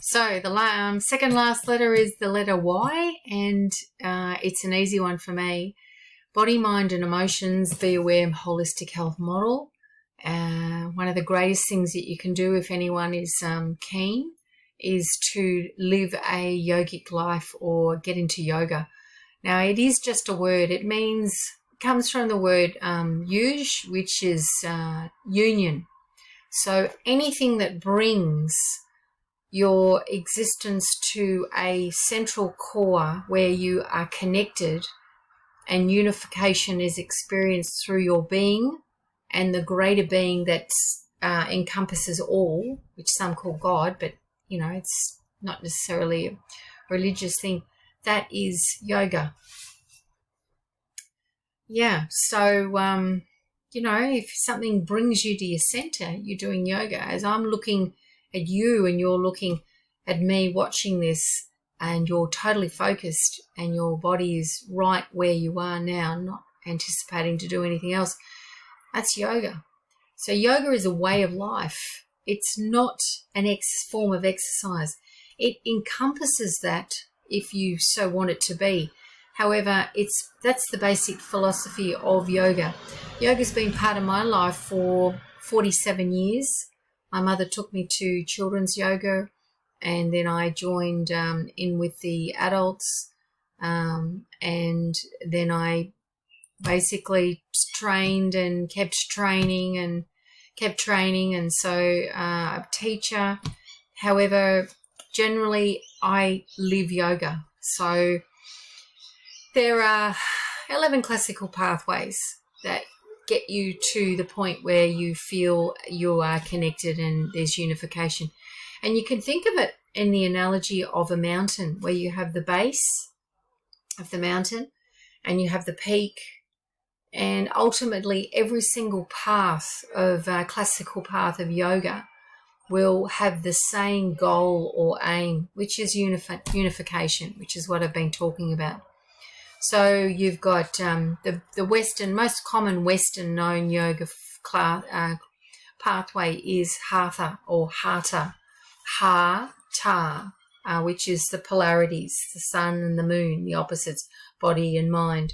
So the second last letter is the letter Y, and it's an easy one for me. Body, mind and emotions, be aware, holistic health model. One of the greatest things that you can do if anyone is keen is to live a yogic life or get into yoga. Now, it is just a word. It comes from the word yuj, which is union. So anything that brings your existence to a central core where you are connected and unification is experienced through your being and the greater being that encompasses all, which some call God, but, it's not necessarily a religious thing. That is yoga. Yeah, so, if something brings you to your center, you're doing yoga. As I'm looking at you and you're looking at me watching this and you're totally focused and your body is right where you are now, not anticipating to do anything else, that's yoga. So yoga is a way of life. It's not an form of exercise. It encompasses that if you so want it to be. However, that's the basic philosophy of yoga. Yoga's been part of my life for 47 years. My mother took me to children's yoga, and then I joined in with the adults, and then I basically trained and kept training, and so I'm a teacher. However, generally I live yoga. So there are 11 classical pathways that get you to the point where you feel you are connected and there's unification. And you can think of it in the analogy of a mountain, where you have the base of the mountain and you have the peak, and ultimately every single path of classical path of yoga will have the same goal or aim, which is unification, which is what I've been talking about. So you've got the most common Western known yoga pathway is Hatha or Hatha, Ha-Ta, which is the polarities, the sun and the moon, the opposites, body and mind.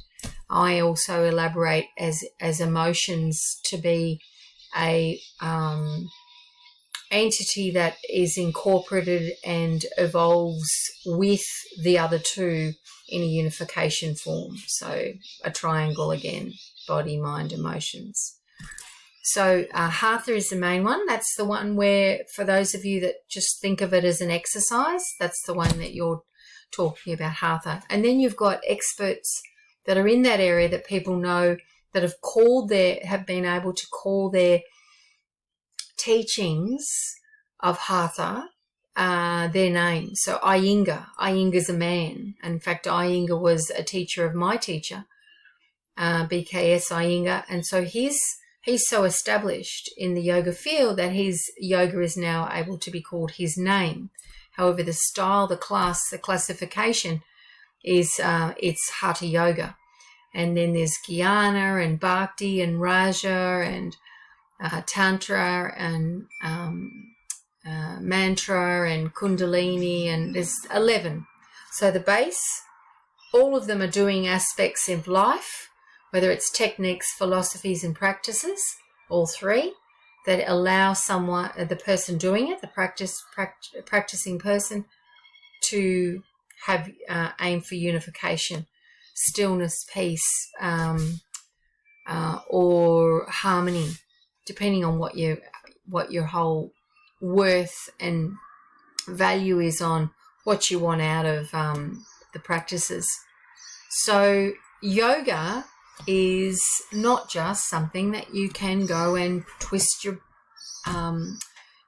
I also elaborate as emotions to be a entity that is incorporated and evolves with the other two in a unification form. So a triangle again, body, mind, emotions. So Hatha is the main one. That's the one where, for those of you that just think of it as an exercise, that's the one that you're talking about, Hatha. And then you've got experts that are in that area that people know that have been able to call their teachings of Hatha their name. So Iyengar's a man. In fact, Iyengar was a teacher of my teacher, BKS Iyengar, and so he's so established in the yoga field that his yoga is now able to be called his name. However, the style, the classification is it's Hatha yoga. And then there's Jnana and Bhakti and Raja and Tantra and Mantra and Kundalini, and there's 11. So the base, all of them are doing aspects of life, whether it's techniques, philosophies and practices, all three, that allow the person doing it, the practicing person, to have aim for unification, stillness, peace, or harmony, depending on what your whole worth and value is, on what you want out of the practices. So yoga is not just something that you can go and twist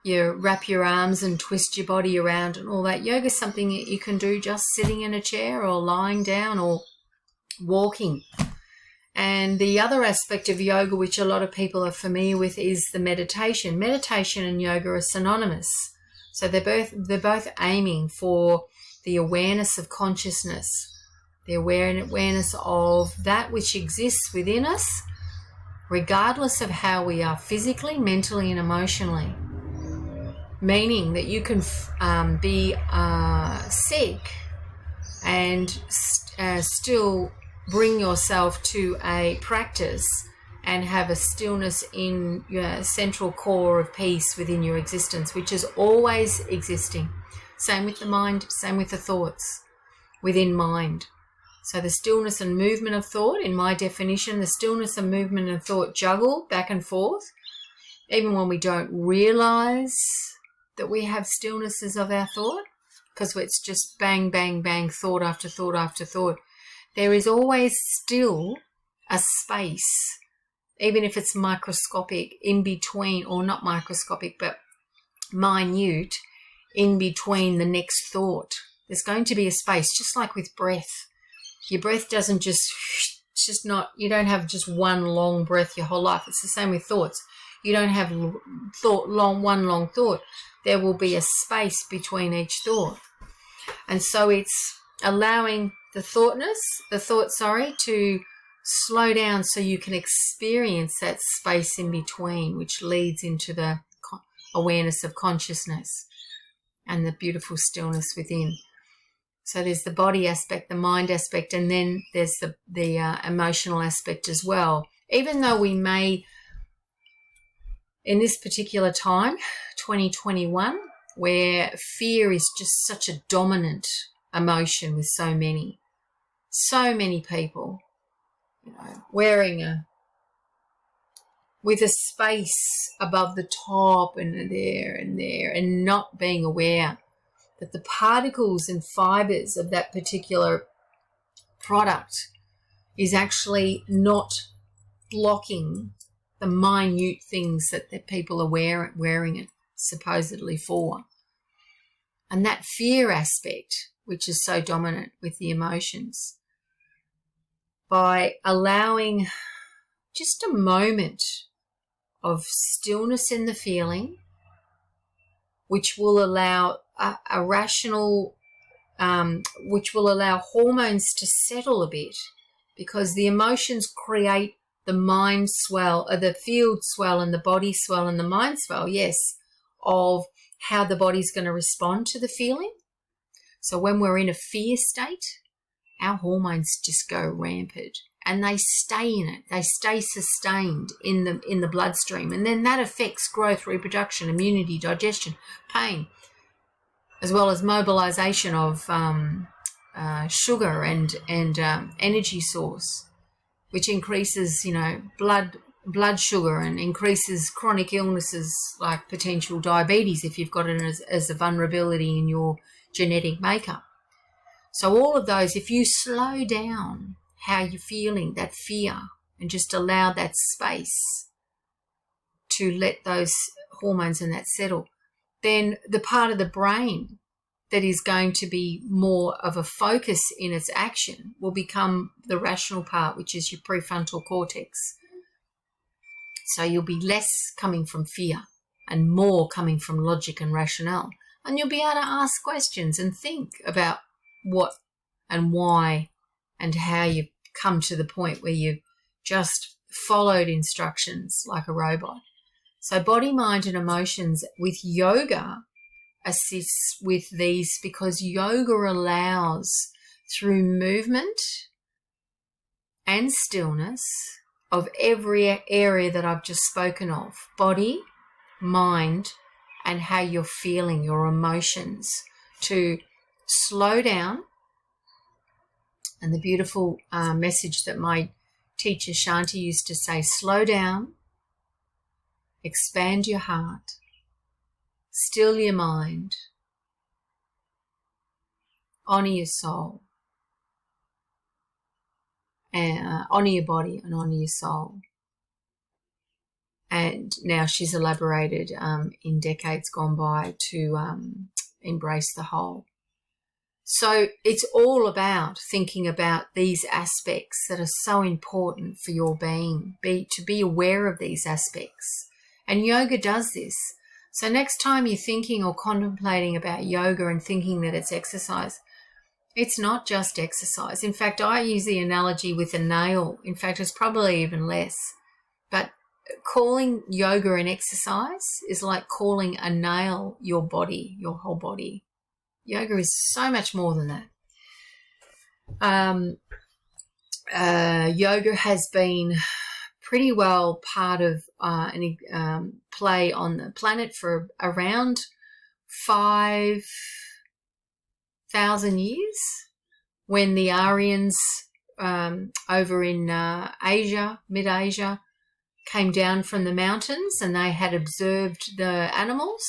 wrap your arms and twist your body around and all that. Yoga is something that you can do just sitting in a chair or lying down or walking. And the other aspect of yoga, which a lot of people are familiar with, is the meditation. Meditation and yoga are synonymous. So they're both aiming for the awareness of consciousness, the awareness of that which exists within us, regardless of how we are physically, mentally, and emotionally. meaning that you can be sick and still bring yourself to a practice and have a stillness in your central core of peace within your existence, which is always existing. Same with the mind, same with the thoughts within mind. So the stillness and movement of thought, in my definition, the stillness and movement of thought juggle back and forth, even when we don't realize that we have stillnesses of our thought, because it's just bang, bang, bang, thought after thought after thought. There is always still a space, even if it's microscopic, in between, or not microscopic, but minute, in between the next thought. There's going to be a space, just like with breath. Your breath doesn't just, it's just not, you don't have just one long breath your whole life. It's the same with thoughts. You don't have one long thought. There will be a space between each thought. And so it's allowing the thought, to slow down so you can experience that space in between, which leads into the awareness of consciousness and the beautiful stillness within. So there's the body aspect, the mind aspect, and then there's the emotional aspect as well. Even though we may, in this particular time, 2021, where fear is just such a dominant emotion with so many people, with a space above the top and there, and not being aware that the particles and fibers of that particular product is actually not blocking the minute things that the people are wearing it supposedly for. And that fear aspect, which is so dominant with the emotions, by allowing just a moment of stillness in the feeling, which will allow which will allow hormones to settle a bit, because the emotions create the mind swell, or the field swell and the body swell and the mind swell, yes, of how the body's going to respond to the feeling. So when we're in a fear state, our hormones just go rampant and they stay in it. They stay sustained in the bloodstream. And then that affects growth, reproduction, immunity, digestion, pain, as well as mobilization of sugar and energy source, which increases, blood sugar and increases chronic illnesses like potential diabetes if you've got it as a vulnerability in your genetic makeup. So all of those, if you slow down how you're feeling, that fear, and just allow that space to let those hormones and that settle, then the part of the brain that is going to be more of a focus in its action will become the rational part, which is your prefrontal cortex. So you'll be less coming from fear and more coming from logic and rationale. And you'll be able to ask questions and think about what and why and how you've come to the point where you've just followed instructions like a robot. So body, mind and emotions with yoga assists with these, because yoga allows, through movement and stillness of every area that I've just spoken of, body, mind, and how you're feeling, your emotions, to slow down. And the beautiful message that my teacher Shanti used to say, slow down, expand your heart, still your mind, honour your soul, and honour your body and honour your soul. And now she's elaborated in decades gone by to embrace the whole. So it's all about thinking about these aspects that are so important for your being, to be aware of these aspects. And yoga does this. So next time you're thinking or contemplating about yoga and thinking that it's exercise, it's not just exercise. In fact, I use the analogy with a nail. In fact, it's probably even less. But calling yoga an exercise is like calling a nail your body, your whole body. Yoga is so much more than that. Yoga has been pretty well part of any play on the planet for around 5,000 years, when the Aryans over in Asia, mid-Asia, came down from the mountains, and they had observed the animals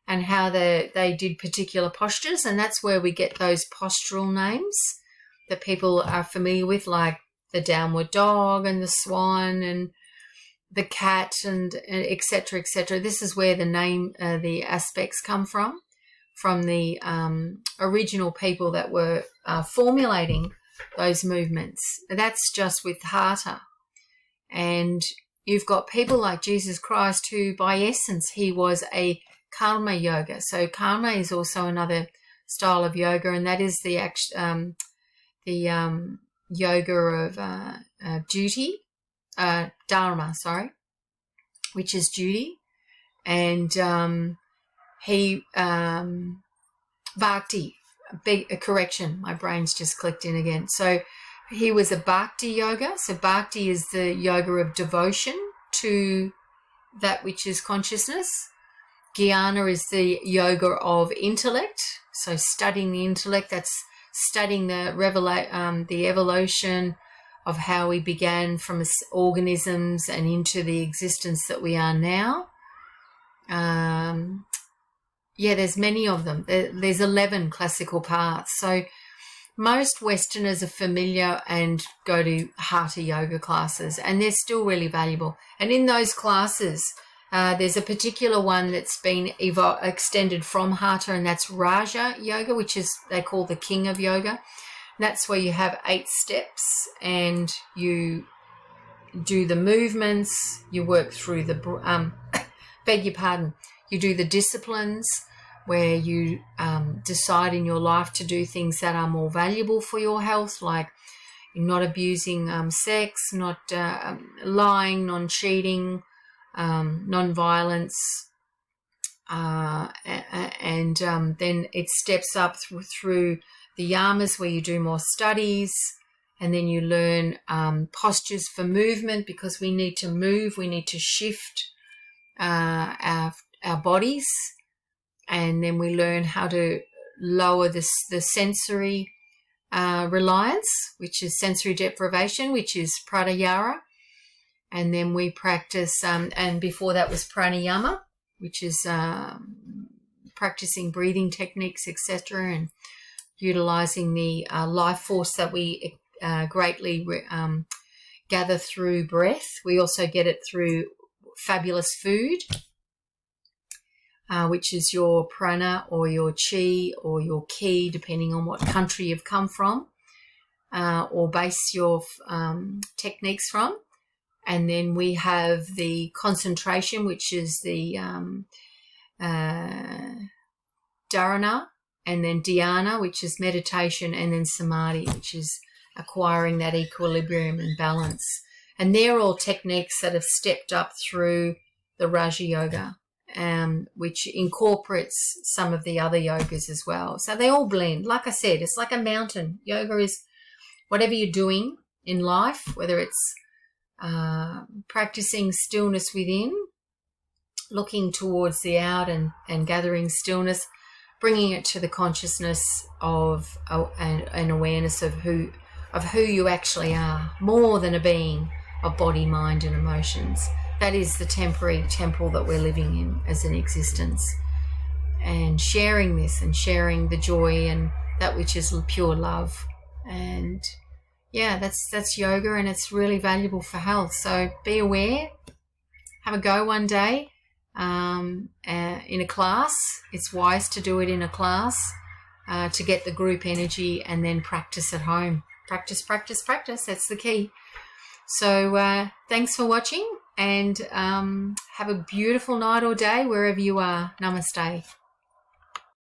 and how they did particular postures, and that's where we get those postural names that people are familiar with, like the downward dog and the swan and the cat and et cetera, et cetera. This is where the name, the aspects come from the original people that were formulating those movements. That's just with Hatha. And you've got people like Jesus Christ, who by essence, he was a karma yoga. So karma is also another style of yoga, and that is the yoga of duty, dharma, which is duty. And bhakti, a correction, my brain's just clicked in again. So he was a bhakti yoga. So bhakti is the yoga of devotion to that which is consciousness. Jnana is the yoga of intellect. So studying the intellect, that's studying the evolution of how we began from organisms and into the existence that we are now. There's many of them. There's 11 classical paths. So most Westerners are familiar and go to Hatha yoga classes, and they're still really valuable. And in those classes, there's a particular one that's been extended from Hatha, and that's Raja Yoga, which is, they call the king of yoga. And that's where you have 8 steps, and you do the movements, you work through the, you do the disciplines, where you decide in your life to do things that are more valuable for your health, like not abusing sex, not lying, non-cheating, non-violence, and then it steps up through the yamas, where you do more studies, and then you learn postures for movement, because we need to move, we need to shift our bodies, and then we learn how to lower the sensory reliance, which is sensory deprivation, which is pratyahara. And then we practice, and before that was pranayama, which is practicing breathing techniques, etc., and utilizing the life force that we greatly gather through breath. We also get it through fabulous food, which is your prana or your chi or your ki, depending on what country you've come from, or base your techniques from. And then we have the concentration, which is the dharana, and then dhyana, which is meditation, and then samadhi, which is acquiring that equilibrium and balance. And they're all techniques that have stepped up through the Raja Yoga, which incorporates some of the other yogas as well. So they all blend. Like I said, it's like a mountain. Yoga is whatever you're doing in life, whether it's practicing stillness within, looking towards the out and gathering stillness, bringing it to the consciousness of an awareness of who you actually are, more than a being of body, mind and emotions. That is the temporary temple that we're living in as an existence. And sharing this and sharing the joy and that which is pure love. And yeah, that's yoga, and it's really valuable for health. So be aware, have a go one day in a class. It's wise to do it in a class to get the group energy, and then practice at home. Practice, practice, practice. That's the key. So thanks for watching, and have a beautiful night or day wherever you are. Namaste.